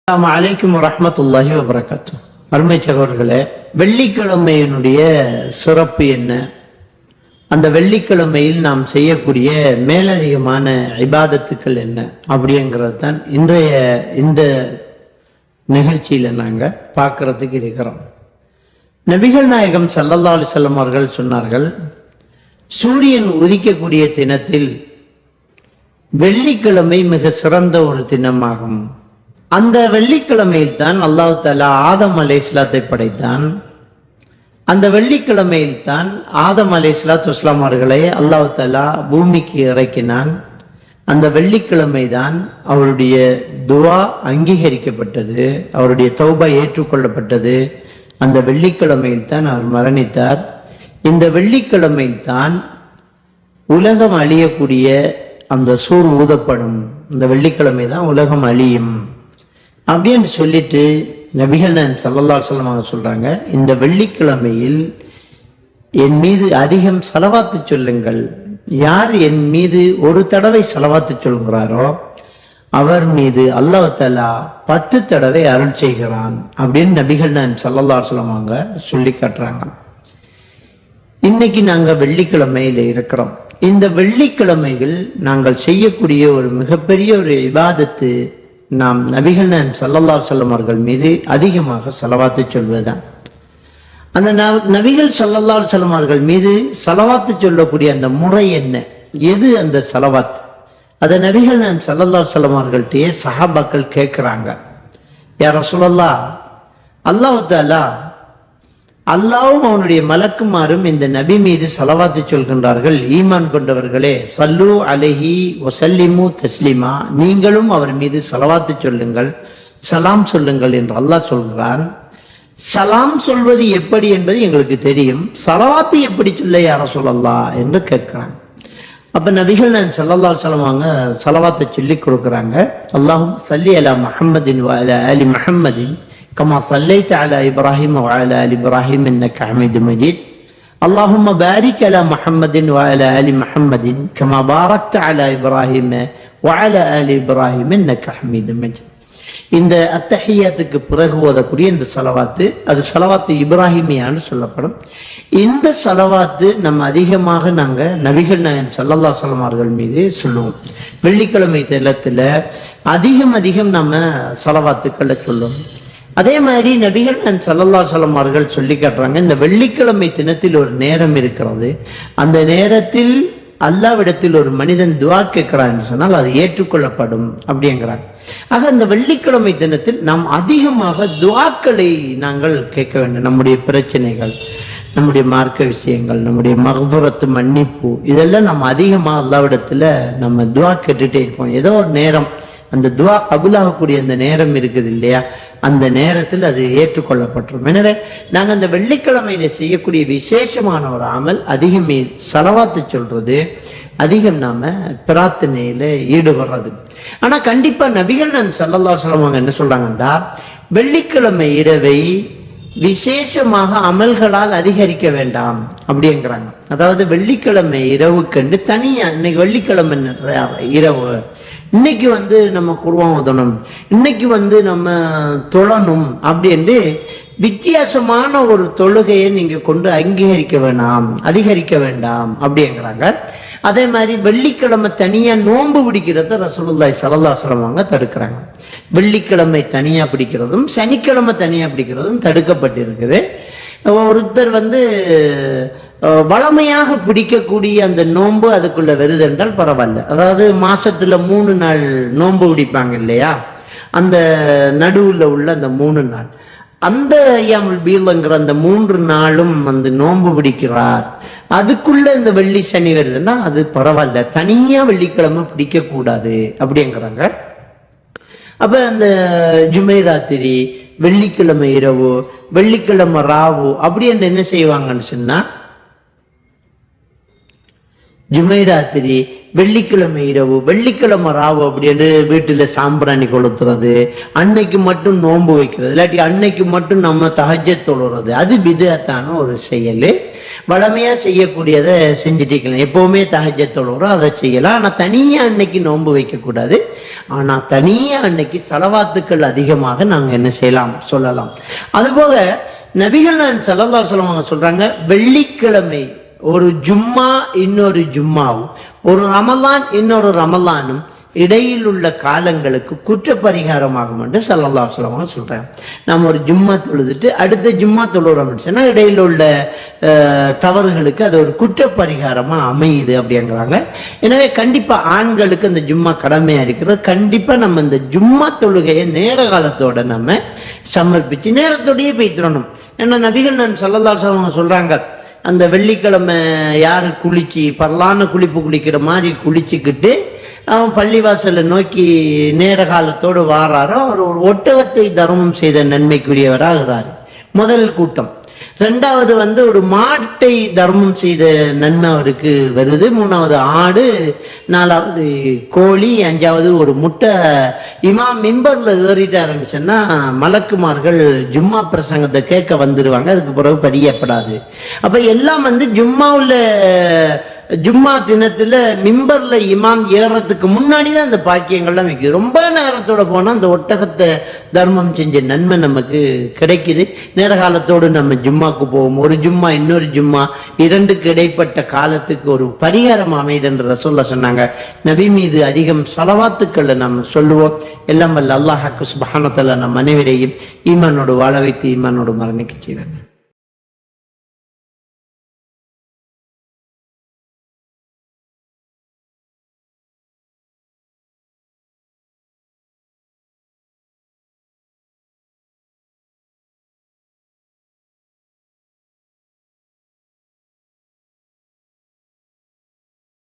அஸ்ஸலாமு அலைக்கும் வரஹ்மத்துல்லாஹி வபரகாத்துஹு. அருமை சகோதரர்களே, வெள்ளிக்கிழமையினுடைய சிறப்பு என்ன, அந்த வெள்ளிக்கிழமையில் நாம் செய்யக்கூடிய மேலதிகமான இபாதத்துக்கள் என்ன அப்படிங்கிறது தான் இன்றைய இந்த நிகழ்ச்சியில் நாங்கள் பார்க்கறதுக்கு இருக்கிறோம். நபிகள் நாயகம் ஸல்லல்லாஹு அலைஹி வஸல்லம் அவர்கள் சொன்னார்கள், சூரியன் உதிக்கக்கூடிய தினத்தில் வெள்ளிக்கிழமை மிக சிறந்த ஒரு தினமாகும். அந்த வெள்ளிக்கிழமையில் தான் அல்லாஹ் தஆலா ஆதம் அலைஹிஸ்ஸலாத்தை படைத்தான். அந்த வெள்ளிக்கிழமையில் தான் ஆதம் அலைஹிஸ்ஸலாத்து வஸ்ஸலாம் அவர்களை அல்லாஹ் தஆலா பூமிக்கு இறக்கினான். அந்த வெள்ளிக்கிழமை தான் அவருடைய துஆ அங்கீகரிக்கப்பட்டது, அவருடைய தௌபா ஏற்றுக்கொள்ளப்பட்டது. அந்த வெள்ளிக்கிழமையில் தான் அவர் மரணித்தார். இந்த வெள்ளிக்கிழமையில் தான் உலகம் அழியக்கூடிய அந்த சூர் ஊதப்படும். இந்த வெள்ளிக்கிழமை தான் உலகம் அழியும் அப்படின்னு சொல்லிட்டு நபிகள் நாயகம் ஸல்லல்லாஹு அலைஹி வஸல்லம் அவங்க சொல்றாங்க, இந்த வெள்ளிக்கிழமையில் என் மீது அதிகம் ஸலவாத்து சொல்லுங்கள். யார் என் மீது ஒரு தடவை ஸலவாத்து சொல்கிறாரோ அவர் மீது அல்லாஹ் தஆலா 10 தடவை அருள் செய்கிறான் அப்படின்னு நபிகள் நாயகம் ஸல்லல்லாஹு அலைஹி வஸல்லம் அவங்க சொல்லி காட்டுறாங்க. இன்னைக்கு நாங்க வெள்ளிக்கிழமையில இருக்கிறோம். இந்த வெள்ளிக்கிழமைகள் நாங்கள் செய்யக்கூடிய ஒரு மிகப்பெரிய ஒரு இபாதத்து, நாம் நபிகள் நாயகம் ஸல்லல்லாஹு அலைஹி வஸல்லம் அவர்கள் மீது அதிகமாக ஸலவாத்து சொல்வதுதான். அந்த நபிகள் ஸல்லல்லாஹு அலைஹி வஸல்லம் அவர்கள் மீது ஸலவாத்து சொல்லக்கூடிய அந்த முறை என்ன, எது அந்த ஸலவாத்? அதை நபிகள் நாயகம் ஸல்லல்லாஹு அலைஹி வஸல்லம் அவர்கள்ட்டே சஹாபாக்கள் கேட்கிறாங்க, யா ரசூலல்லாஹ், அல்லாஹ் தஆலா அல்லாஹ்வும் அவனுடைய மலக்குமாரும் இந்த நபி மீது ஸலவாத்து சொல்கின்றார்கள், ஈமான் கொண்டவர்களே ஸல்லு அலைஹி வஸல்லிமு தஸ்லீமா, நீங்களும் அவர் மீது ஸலவாத்து சொல்லுங்கள், சலாம் சொல்லுங்கள் என்று அல்லாஹ் சொல்கிறான். சலாம் சொல்வது எப்படி என்பது எங்களுக்கு தெரியும், ஸலவாத்து எப்படி சொல்ல யா ரசூலல்லாஹ் என்று கேட்கிறாங்க. அப்ப நபிகள் நாயகம் ஸல்லல்லாஹு அலைஹி வஸல்லம் அவங்க ஸலவாத்தை சொல்லி கொடுக்குறாங்க. அல்லாஹும்ம ஸல்லி அலா முஹம்மதின் வ அலா ஆலி முஹம்மதின் கமா ஸல்லைத அலா இப்ராஹிம் வ அலா ஆலி இப்ராஹிம் இன்னக ஹமீதும் மஜீத். அல்லாஹும்ம பாரிக் அலா முஹம்மதின் வ அலா ஆலி முஹம்மதின் கமா பாரக்த அலா இப்ராஹிம் வ அலா ஆலி இப்ராஹிம் இன்னக ஹமீதும் மஜீத். இந்த அத்தஹியாத்துக்கு பிறகு ஓதக்கூடிய இந்த ஸலவாத்து, அது ஸலவாத்து இப்ராஹிமியான்னு சொல்லப்படும். இந்த ஸலவாத்து நம்ம அதிகமாக நாங்கள் நபிகள் நாயகம் ஸல்லல்லாஹு அலைஹி வஸல்லம் அவர்கள் மீது சொல்லுவோம். வெள்ளிக்கிழமை தினத்தில் அதிகம் நம்ம ஸலவாத்துக்களை சொல்லுவோம். அதே மாதிரி நபிகள் நாயகம் ஸல்லல்லாஹு அலைஹி வஸல்லம் அவர்கள் சொல்லி காட்டுறாங்க, இந்த வெள்ளிக்கிழமை தினத்தில் ஒரு நேரம் இருக்கிறது, அந்த நேரத்தில் அல்லாஹ்விடத்தில் ஒரு மனிதன் துஆ கேட்கிறான்னு சொன்னால் அது ஏற்றுக்கொள்ளப்படும் அப்படிங்கிறாங்க. ஆக இந்த வெள்ளிக்கிழமை தினத்தில் நாம் அதிகமாக துஆக்களை நாங்கள் கேட்க வேண்டும். நம்முடைய பிரச்சனைகள், நம்முடைய மார்க்க விஷயங்கள், நம்முடைய மக்ஃபிரத் மன்னிப்பு, இதெல்லாம் நம்ம அதிகமாக அல்லாஹ்விடத்துல நம்ம துஆ கேட்டுட்டே இருப்போம். ஏதோ ஒரு நேரம் அந்த துஆ கபூலாகக்கூடிய அந்த நேரம் இருக்குது இல்லையா, அந்த நேரத்தில் அது ஏற்றுக்கொள்ளப்பட்டுரும். எனவே நாங்கள் அந்த வெள்ளிக்கிழமையில செய்யக்கூடிய விசேஷமான ஒரு அமல் அதிகம் ஸலவாத்து சொல்றது, அதிகம் நாம பிரார்த்தனையில ஈடுபடுறது. ஆனா கண்டிப்பா நபிகள் நாயகம் ஸல்லல்லாஹு அலைஹி வஸல்லம் என்ன சொல்றாங்கன்னா, வெள்ளிக்கிழமை இரவை விசேஷமாக அமல்களால் அதிகரிக்க வேண்டாம் அப்படிங்கிறாங்க. அதாவது வெள்ளிக்கிழமை இரவு கண்டு தனியா, இன்னைக்கு வெள்ளிக்கிழமை இரவு, இன்னைக்கு நம்ம குர்ஆன் ஓதணும், இன்னைக்கு நம்ம தொழணும் அப்படின்னு வித்தியாசமான ஒரு தொழுகையை நீங்க கொண்டு அங்கீகரிக்க வேண்டாம், அதிகரிக்க வேண்டாம் அப்படிங்கிறாங்க. அதே மாதிரி வெள்ளிக்கிழமை தனியா நோன்பு பிடிக்கிறத ரசூலுல்லாஹி ஸல்லல்லாஹு அலைஹி வஸல்லம் அவங்க தடுக்கிறாங்க. வெள்ளிக்கிழமை தனியா பிடிக்கிறதும் சனிக்கிழமை தனியா பிடிக்கிறதும் தடுக்கப்பட்டிருக்குது. ஒருத்தர் வளமையாக பிடிக்கக்கூடிய அந்த நோன்பு அதுக்குள்ள வருது என்றால் பரவாயில்ல. அதாவது மாசத்துல 3 நாள் நோன்பு பிடிப்பாங்க இல்லையா, அந்த நடுவுல உள்ள அந்த 3 நாள், அந்த ஐயாமுல் பீல்ங்கிற அந்த 3 நாளும் நோன்பு பிடிக்கிறார், அதுக்குள்ள இந்த வெள்ளி சனி வருதுன்னா அது பரவாயில்ல, தனியா வெள்ளிக்கிழமை பிடிக்க கூடாது அப்படிங்கிறாங்க. அப்ப அந்த ஜுமைராத்திரி, வெள்ளிக்கிழமை இரவு, வெள்ளிக்கிழமை ராவு அப்படின்னு என்ன செய்வாங்கன்னு சொன்னா, ஜுமைராத்திரி, வெள்ளிக்கிழமை இரவு, வெள்ளிக்கிழமை ராவு அப்படின்னு வீட்டுல சாம்பிராணி கொளுத்துறது, அன்னைக்கு மட்டும் நோன்பு வைக்கிறது, இல்லாட்டி அன்னைக்கு மட்டும் நம்ம தஹஜ்ஜத் தொழுறது, அது பிதஅத்தான ஒரு செயல். வளமையா செய்யக்கூடியதை செஞ்சுட்டு இருக்கலாம். எப்பவுமே தஹஜ்ஜத் தொழுகிறோம், அதை செய்யலாம். ஆனா தனியா அன்னைக்கு நோன்பு வைக்க கூடாது. ஆனா தனியா அன்னைக்கு ஸலவாத்துக்கள் அதிகமாக நாங்க என்ன செய்யலாம் சொல்லலாம். அதுபோக நபிகள் நாயகம் ஸல்லல்லாஹு அலைஹி வஸல்லம் சொல்றாங்க, வெள்ளிக்கிழமை ஒரு ஜும்மா இன்னொரு ஜும்மாவும், ஒரு ரமலான் இன்னொரு ரமலானும் இடையில் உள்ள காலங்களுக்கு குற்ற பரிகாரமாகும் என்று ஸல்லல்லாஹு அலைஹி வஸல்லம் சொல்றாங்க. நம்ம ஒரு ஜும்மா தொழுதுட்டு அடுத்த ஜும்மா தொழுறோம் சொன்னா இடையில உள்ள தவறுகளுக்கு அது ஒரு குற்ற பரிகாரமா அமையுது அப்படிங்கிறாங்க. எனவே கண்டிப்பா ஆண்களுக்கு இந்த ஜும்மா கடமையா இருக்கிறது. கண்டிப்பா நம்ம இந்த ஜும்மா தொழுகையை நேர காலத்தோட நம்ம சமர்ப்பிச்சு நேரத்தோடயே போய்த்திடணும். ஏன்னா நபிகள் நாயகம் ஸல்லல்லாஹு அலைஹி வஸல்லம் சொல்றாங்க, அந்த வெள்ளிக்கிழமை யாரு குளிச்சு பரலான குளிப்பு குளிக்கிற மாதிரி குளிச்சுக்கிட்டு அவன் பள்ளிவாசலை நோக்கி நேர காலத்தோடு வாராரோ அவர் ஒரு ஒட்டகத்தை தர்மம் செய்த நன்மைக்குரியவராகிறார். முதல் கூட்டம். ரெண்டாவது ஒரு மாட்டை தர்மம் செய்த நன்மை அவருக்கு வருது. மூணாவது ஆடு, நாலாவது கோழி, அஞ்சாவது ஒரு முட்டை. இமாம் மிம்பர்ல ஏறிட்டாருன்னு சொன்னா மலக்குமார்கள் ஜும்மா பிரசங்கத்தை கேட்க வந்துடுவாங்க. அதுக்கு பிறகு பதியப்படாது. அப்ப எல்லாம் ஜும்மாவுல ஜும்மா தினத்துல மிம்பர்ல இமாம் ஏறத்துக்கு முன்னாடிதான் அந்த பாக்கியங்கள்லாம் வைக்குது. ரொம்ப நேரத்தோட போனா அந்த ஒட்டகத்தை தர்மம் செஞ்ச நன்மை நமக்கு கிடைக்குது. நேர காலத்தோடு நம்ம ஜும்மாக்கு போவோம். ஒரு ஜும்மா இன்னொரு ஜும்மா இரண்டுக்கு இடைப்பட்ட காலத்துக்கு ஒரு பரிகாரம் அமைதுன்ற ரசூலுல்லாஹ் சொன்னாங்க. நபி மீது அதிகம் ஸலவாத்துக்களை நம்ம சொல்லுவோம். எல்லாம் வல்ல அல்லாஹ் சுப்ஹானஹு வ தஆலா நம் அனைவரையும் ஈமானோடு வாழ வைத்து ஈமானோடு மரணிக்க செய்வாங்க.